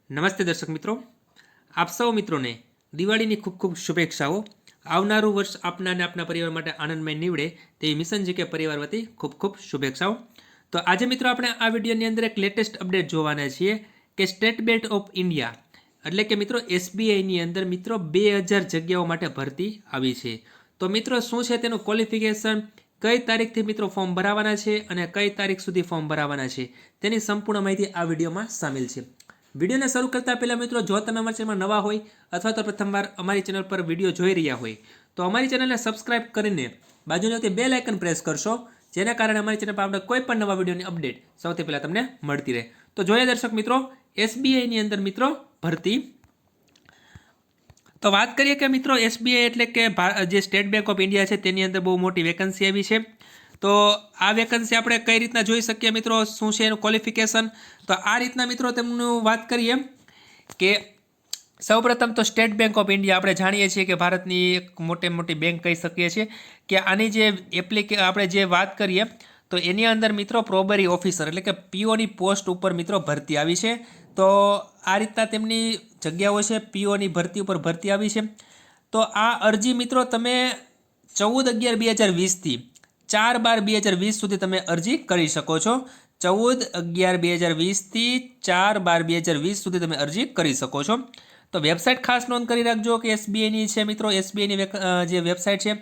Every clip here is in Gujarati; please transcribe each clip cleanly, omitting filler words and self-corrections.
નમસ્તે દર્શક મિત્રો, આપ સૌ મિત્રોને દિવાળીની ખૂબ ખૂબ શુભેચ્છાઓ. આવનારું વર્ષ આપના અને આપના પરિવાર માટે આનંદમય નીવડે તેવી મિશન જીકે પરિવાર વતી ખૂબ ખૂબ શુભેચ્છાઓ. તો આજે મિત્રો આપણે આ વિડીયોની અંદર એક લેટેસ્ટ અપડેટ જોવાના છીએ કે સ્ટેટ બેંક ઓફ ઇન્ડિયા એટલે કે મિત્રો એસબીઆઈની અંદર મિત્રો 2000 જગ્યાઓ માટે ભરતી આવી છે. તો મિત્રો શું છે તેનું ક્વોલિફિકેશન, કઈ તારીખથી મિત્રો ફોર્મ ભરાવાના છે અને કઈ તારીખ સુધી ફોર્મ ભરાવાના છે તેની સંપૂર્ણ માહિતી આ વિડીયોમાં સામેલ છે. વિડીયોને શરૂ કરતા પહેલાં મિત્રો જો તમે અમારી ચેનલમાં નવા હોય અથવા તો પ્રથમવાર અમારી ચેનલ પર વિડીયો જોઈ રહ્યા હોય તો અમારી ચેનલને સબસ્ક્રાઇબ કરીને બાજુની બેલ આઇકન પ્રેસ કરશો, જેના કારણે અમારી ચેનલ પર આપણે કોઈ પણ નવા વિડીયોની અપડેટ સૌથી પહેલાં તમને મળતી રહે. તો જોઈએ દર્શક મિત્રો, એસબીઆઈની અંદર મિત્રો ભરતી. તો વાત કરીએ કે મિત્રો એસબીઆઈ એટલે કે જે સ્ટેટ બેંક ઓફ ઇન્ડિયા છે તેની અંદર બહુ મોટી વેકન્સી આવી છે. તો આ વેકન્સી આપણે કઈ રીતના જોઈ શકીએ મિત્રો, શું છે એનું ક્વોલિફિકેશન? તો આ રીતના મિત્રો તેમનું વાત કરીએ કે સૌપ્રથમ તો સ્ટેટ બેંક ઓફ ઇન્ડિયા આપણે જાણીએ છીએ કે ભારતની એક મોટી બેંક કહી શકીએ છીએ કે આની જે આપણે જે વાત કરીએ તો એની અંદર મિત્રો પ્રોબરી ઓફિસર એટલે કે પીઓની પોસ્ટ ઉપર મિત્રો ભરતી આવી છે. તો આ રીતના તેમની જગ્યાઓ છે, પીઓની ભરતી ઉપર ભરતી આવી છે. તો આ અરજી મિત્રો તમે 14/11/2020થી 4/12/2020 સુધી તમે અરજી કરી શકો છો. 14/11/2020થી 4/12/2020 સુધી તમે અરજી કરી શકો છો. તો વેબસાઇટ ખાસ નોંધ કરી રાખજો કે એસબીઆઈની છે મિત્રો. એસબીઆઈની જે વેબસાઇટ છે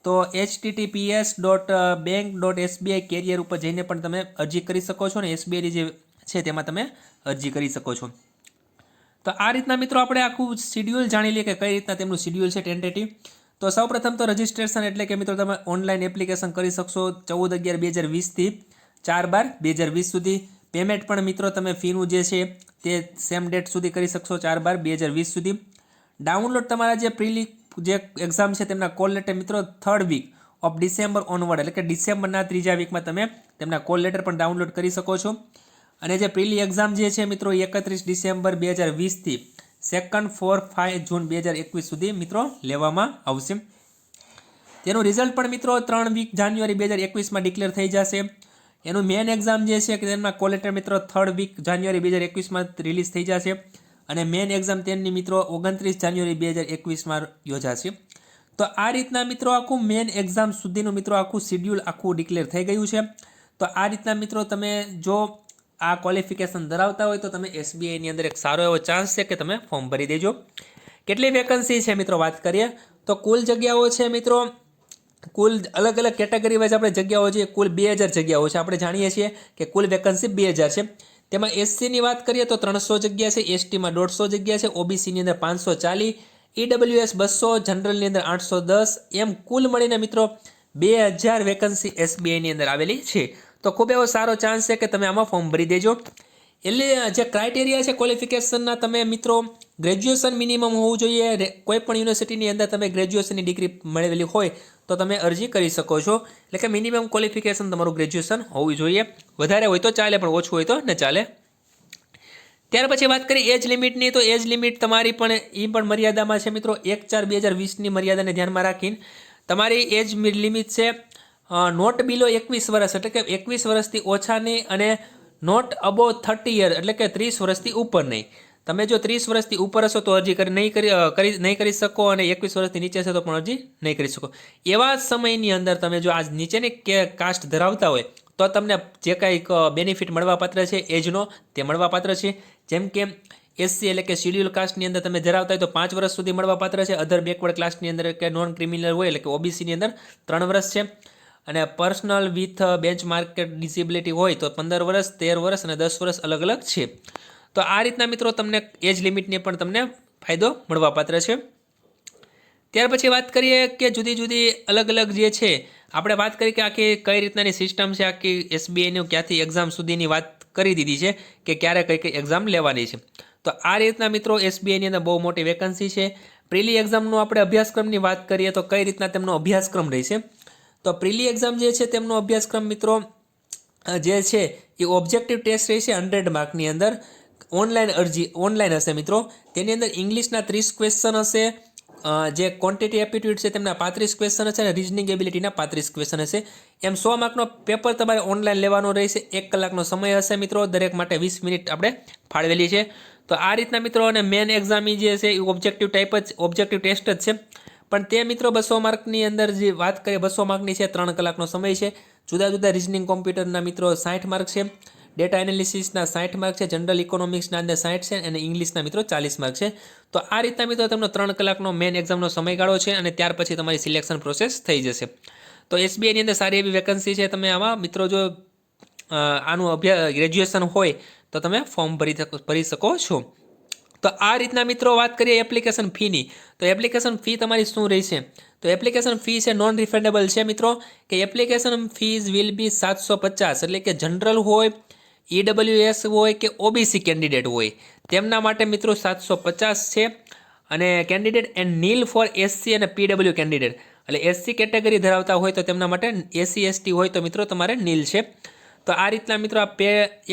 તો https://bank.sbi કેરિયર ઉપર જઈને પણ તમે અરજી કરી શકો છો અને એસબીઆઈની જે છે તેમાં તમે અરજી કરી શકો છો. તો આ રીતના મિત્રો આપણે આખું શિડ્યુલ જાણી લઈએ કે કઈ રીતના તેમનું શિડ્યુલ છે ટેન્ટેટિવ. તો સૌપ્રથમ તો રજિસ્ટ્રેશન એટલે કે મિત્રો તમે ઓનલાઈન એપ્લિકેશન કરી શકશો 14/11/2020થી 4/12/2020 સુધી. પેમેન્ટ પણ મિત્રો તમે ફીનું જે છે તે સેમ ડેટ સુધી કરી શકશો 4/12/2020 સુધી. ડાઉનલોડ તમારા જે જે એક્ઝામ છે તેમના કોલ લેટર મિત્રો 3rd week of December onward એટલે કે ડિસેમ્બરના 3જા વીકમાં તમે તેમના કોલ લેટર પણ ડાઉનલોડ કરી શકો છો. અને જે પ્રીલી એક્ઝામ જે છે મિત્રો 31 ડિસેમ્બર 2020થી 2nd, 4th, 5 જૂન 2021 સુધી મિત્રો લેવામાં આવશે. તેનું રિઝલ્ટ પણ મિત્રો 3 વીક જાન્યુઆરી 2021માં ડિક્લેર થઈ જશે. એનું મેન એક્ઝામ જે છે કે તેમના કોલ લેટર મિત્રો 3rd વીક જાન્યુઆરી 2021માં રિલીઝ થઈ જશે અને મેન એક્ઝામ તેમની મિત્રો 29 જાન્યુઆરી 2021માં યોજાશે. તો આ રીતના મિત્રો આખું મેન એક્ઝામ સુધીનું મિત્રો આખું શિડ્યુલ આખું ડિક્લેર થઈ ગયું છે. તો આ રીતના મિત્રો તમે જો આ ક્વોલિફિકેશન ધરાવતા હોય તો તમે એસબીઆઈની અંદર એક સારો એવો ચાન્સ છે કે તમે ફોર્મ ભરી દેજો. કેટલી વેકન્સી છે મિત્રો વાત કરીએ તો કુલ જગ્યાઓ છે મિત્રો, કુલ અલગ અલગ કેટેગરી વાઇઝ આપણે જગ્યાઓ છે કુલ 2000 જગ્યાઓ છે. આપણે જાણીએ છીએ કે કુલ વેકન્સી 2000 છે. તેમાં એસસીની વાત કરીએ તો 300 જગ્યા છે, એસટીમાં 150 જગ્યા છે, ઓબીસીની અંદર 540, ઈડબ્લ્યુએસ 200, જનરલની અંદર 810, એમ કુલ મળીને મિત્રો 2000 વેકન્સી એસબીઆઈની અંદર આવેલી છે. તો ખૂબ એવો સારો ચાન્સ છે કે તમે આમાં ફોર્મ ભરી દેજો. એટલે જે ક્રાઇટેરિયા છે ક્વોલિફિકેશનના, તમે મિત્રો ગ્રેજ્યુએશન મિનિમમ હોવું જોઈએ. કોઈ પણ યુનિવર્સિટીની અંદર તમે ગ્રેજ્યુએશનની ડિગ્રી મેળવેલી હોય તો તમે અરજી કરી શકો છો. એટલે કે મિનિમમ ક્વોલિફિકેશન તમારું ગ્રેજ્યુએશન હોવું જોઈએ. વધારે હોય તો ચાલે પણ ઓછું હોય તો ન ચાલે. ત્યાર પછી વાત કરીએ એજ લિમિટની. તો એજ લિમિટ તમારી પણ મર્યાદામાં છે મિત્રો. 1/4/2020ની મર્યાદાને ધ્યાનમાં રાખીને તમારી એજ લિમિટ છે નોટ બિલો 21 વર્ષ એટલે કે 21 વર્ષથી ઓછા નહીં અને નોટ અબો 30 યર એટલે કે 30 વર્ષથી ઉપર નહીં. તમે જો 30 વર્ષથી ઉપર હશો તો અરજી નહીં કરી શકો અને 21 વર્ષથી નીચે હશો તો પણ અરજી નહીં કરી શકો. એવા સમયની અંદર તમે જો આ નીચેની કાસ્ટ ધરાવતા હોય તો તમને જે કાંઈક બેનિફિટ મળવાપાત્ર છે એજનો તે મળવાપાત્ર છે. જેમ કે એસસી એટલે કે શિડ્યુલ કાસ્ટની અંદર તમે ધરાવતા હોય તો 5 વર્ષ સુધી મળવાપાત્ર છે. અધર બેકવર્ડ ક્લાસની અંદર કે નોન ક્રિમિનલ હોય એટલે કે ઓબીસીની અંદર 3 વર્ષ છે. અને personal with bench market disability હોય તો 15 વર્ષ, 13 વર્ષ અને 10 વર્ષ અલગ અલગ છે. તો આ રીતના મિત્રો તમને એજ લિમિટની પણ તમને ફાયદો મળવાપાત્ર છે. ત્યાર પછી વાત કરીએ કે જુદી જુદી અલગ અલગ જે છે આપણે વાત કરી કે આખી કઈ રીતનાની સિસ્ટમ છે, આખી એસબીઆઈનું ક્યાંથી એક્ઝામ સુધીની વાત કરી દીધી છે કે ક્યારે કઈ એક્ઝામ લેવાની છે. તો આ રીતના મિત્રો એસબીઆઈની અંદર બહુ મોટી વેકન્સી છે. પ્રીલી એક્ઝામનો આપણે અભ્યાસક્રમની વાત કરીએ તો કઈ રીતના તેમનો અભ્યાસક્રમ રહેશે. તો પ્રીલી એક્ઝામ જે છે તેમનો અભ્યાસક્રમ મિત્રો જે છે એ ઓબ્જેક્ટિવ ટેસ્ટ રહેશે 100 માર્કની અંદર. ઓનલાઈન હશે મિત્રો. તેની અંદર ઇંગ્લિશના 30 ક્વેશ્ચન હશે, જે ક્વોન્ટિટી એપ્ટિટ્યૂડ છે તેમના 35 ક્વેશ્ચન હશે અને રિઝનિંગ એબિલિટીના 35 ક્વેશ્ચન હશે. એમ 100 માર્કનો પેપર તમારે ઓનલાઈન લેવાનો રહેશે. 1 કલાકનો સમય હશે મિત્રો. દરેક માટે 20 મિનિટ આપણે ફાળવેલી છે. તો આ રીતના મિત્રો અને મેન એક્ઝામ જે છે એ ઓબ્જેક્ટિવ ટેસ્ટ જ છે, પણ તે મિત્રો 200 માર્કની અંદર જે વાત કરીએ 200 માર્કની છે, 3 કલાકનો સમય છે. જુદા જુદા રિઝનિંગ કોમ્પ્યુટરના મિત્રો 60 માર્ક છે, ડેટા એનાલિસિસના 60 માર્ક છે, જનરલ ઇકોનોમિક્સના અંદર 60 છે અને ઇંગ્લિશના મિત્રો 40 માર્ક છે. તો આ રીતના મિત્રો તમને 3 કલાકનો મેન એક્ઝામનો સમયગાળો છે અને ત્યાર પછી તમારી સિલેક્શન પ્રોસેસ થઈ જશે. તો એસબીઆઈની અંદર સારી એવી વેકન્સી છે. તમે આમાં મિત્રો જો આનું ગ્રેજ્યુએશન હોય તો તમે ફોર્મ ભરી શકો છો. તો આ રીતના મિત્રો વાત કરીએ એપ્લિકેશન ફીની, તો એપ્લિકેશન ફી તમારી શું રહેશે? તો એપ્લિકેશન ફી છે નોન રિફંડેબલ છે મિત્રો, કે એપ્લિકેશન ફીઝ વિલ બી 750, એટલે કે જનરલ હોય, EWS હોય કે ઓબીસી કેન્ડિડેટ હોય તેમના માટે મિત્રો 750 છે, અને candidate and nil for SC અને પીડબ્લ્યુ કેન્ડિડેટ, એટલે એસસી કેટેગરી ધરાવતા હોય તો તેમના માટે, એસસી એસટી હોય તો મિત્રો તમારે નીલ છે. તો આ રીતના મિત્રો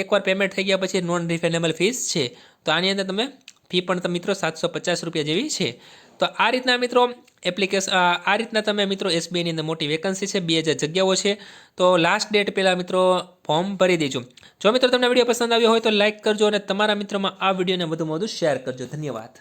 એકવાર પેમેન્ટ થઈ ગયા પછી નોન રિફંડેબલ ફીસ છે. તો આની અંદર તમે ફી પણ મિત્રો 750 રૂપિયા જેવી છે. તો આ રીતના મિત્રો આ રીતના તમે મિત્રો એસબીઆઈની અંદર મોટી વેકન્સી છે, 2000 જગ્યાઓ છે. તો લાસ્ટ ડેટ પહેલાં મિત્રો ફોર્મ ભરી દેજો. જો મિત્રો તમને વિડીયો પસંદ આવ્યો હોય તો લાઇક કરજો અને તમારા મિત્રોમાં આ વિડીયોને વધુમાં વધુ શેર કરજો. ધન્યવાદ.